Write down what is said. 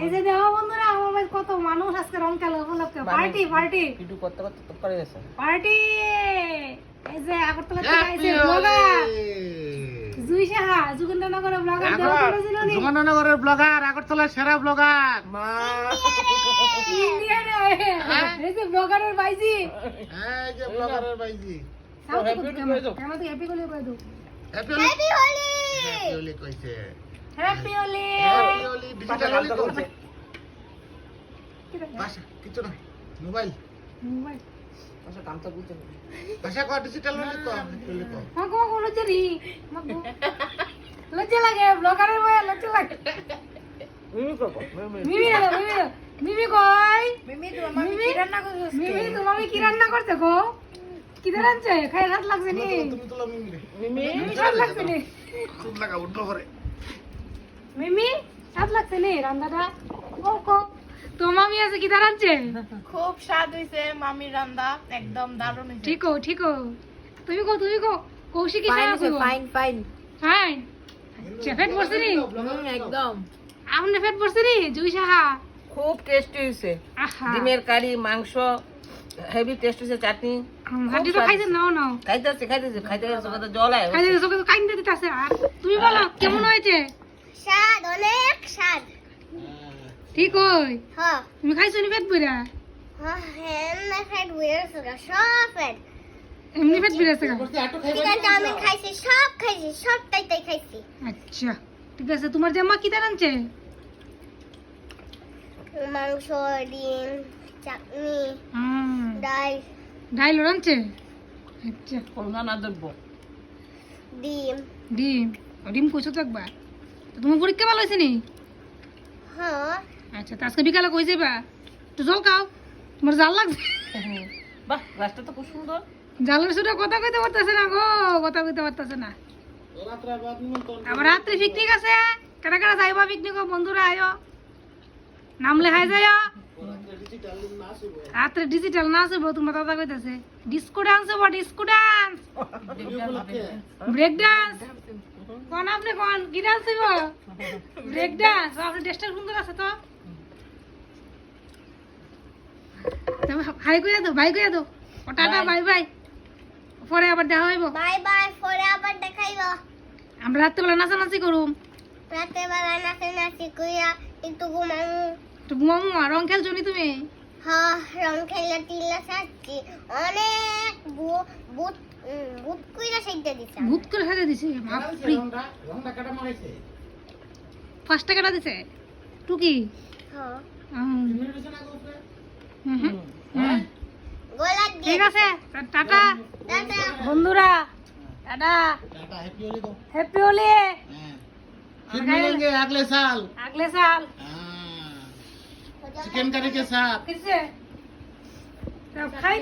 এই যে দেখো বন্ধুরা আমার ভাই কত মানুষ আজকে রং খেলা উপলক্ষে পার্টি পার্টি ভিডিও করতে করতে তো করে গেছে পার্টি এই যে আগরতলা থেকে আইছে ব্লগার জুই সাহা যুগেন্দ্রনগরের ব্লগার দেওয়া ছিল নি যুগেন্দ্রনগরের ব্লগার আগরতলার সেরা ব্লগার মা ইন্ডিয়ানে এই যে ব্লগারের ভাইজি এই যে ব্লগারের ভাইজি কেমন হ্যাপি হোলি কই দাও হ্যাপি হোলি হ্যাপি হোলি কইছে happy Holi happy Holi digital Holi করছে ভাষা কিছু না মোবাইল মোবাইল আচ্ছা কাম তো বুঝতে ভাষা কো ডিজিটাল হোলি কো হ্যাপি হোলি কো হ্যাঁ কো কোন জেরি লজ্জা লাগে ব্লগারের ভাই লজ্জা লাগে মিমি করব মিমি কই মিমি তো মামি কি রান্না করছিস মিমি তো মামি কি রান্না করতে গো কি রান্নাছে খাই রাত লাগছে নি তুমি তো মিমি রে মিমি মিমি রাত লাগছে নি চুপ লাগা উঠলো করে মিমি রাত লাগছে নি রান্নাটা ও কো তো মামি আছে কি রান্নাছে খুব স্বাদ হইছে মামির রান্না একদম দারুণ হইছে ঠিক তুমি কো কৌশিকী ফাইন খাওয়া হইছে ফাইন ফাইন আচ্ছা ফেট পড়ছে নি একদম আপনি ফেট পড়ছে নি জুই সাহা খুব টেস্টি হইছে আহা ডিমের কারি মাংস হেভি টেস্ট হইছে চাটনি হাড্ডি তো খাইছেন নাও খাইতেছে খাইতে কথা জল আয় খাইতে চোখে কাইন্দে দিতেছে আর তুমি বলো কেমন হয়েছে স্বাদ অনেক স্বাদ ঠিক কই হ্যাঁ তুমি খাইছো নি পেট পুরা হ্যাঁ ফ্যাট বেরোছে সব ফ্যাট এমনি পেট পুরা আছে চিকেন চাউমিন খাইছি সব খাইছি সব তাই খাইছি আচ্ছা ঠিক আছে তোমার জামা কি দাঁড়াচ্ছে মাংস ডিম চাটনি ডাল ডাইল রাঁধছে আচ্ছা নানা দ্রব্য ডিম কইছো তো একবার তো তোমার পরীক্ষা ভালো হয়েছে নি হ্যাঁ আচ্ছা তো আজকে বিকালে কই যাবা তো জল খাও তোমার জাল লাগছে বাহ রাস্তা তো খুব সুন্দর জালের সুটা কথা কইতে পারতেছে না গো কথা কইতে পারতেছে না আবার রাত্রে পিকনিক আছে কারা কারা যাইবা পিকনিক বন্ধুরা আয়ো নাম লেখাই যায় রাত্রে ডিজিটাল নাচ হবো তোমার দাদা কইতেছে ডিস্কো ডান্স হবো ডিস্কো ডান্স ব্রেক ডান্স কোন আপনি কোন কি ডান্স হইব ব্রেক ডান্স আপনার ড্রেসটা সুন্দর আছে তো হাই কইয়া দো বাই কইয়া দো ও টাটা বাই বাই পরে আবার দেখা হইব বাই বাই পরে আবার দেখাইব আমরা রাত্রেবেলা নাচানাচি করুম রাতে বেলা নাচি কইয়া একটু ঘুমামু তো ঘুমামু আর রং খেলছো নি তুমি হ্যাঁ রং খেলা টিলা সাজছি অনেক বুট বুট কইরা সাইডে দিছে ভূত করে সাজা দিছে বাপরে রংটা কাটা মারাইছে 5 টাকাটা দিছে টুকি হ্যাঁ গোলা দিয়ে ঠিক আছে টাটা দাদা বন্ধুরা টাটা टाटा हैप्पी होली को হ্যাপি হোলি फिर मिलेंगे अगले साल আগলে সাল चिकन करी के साथ কিসে সব খাই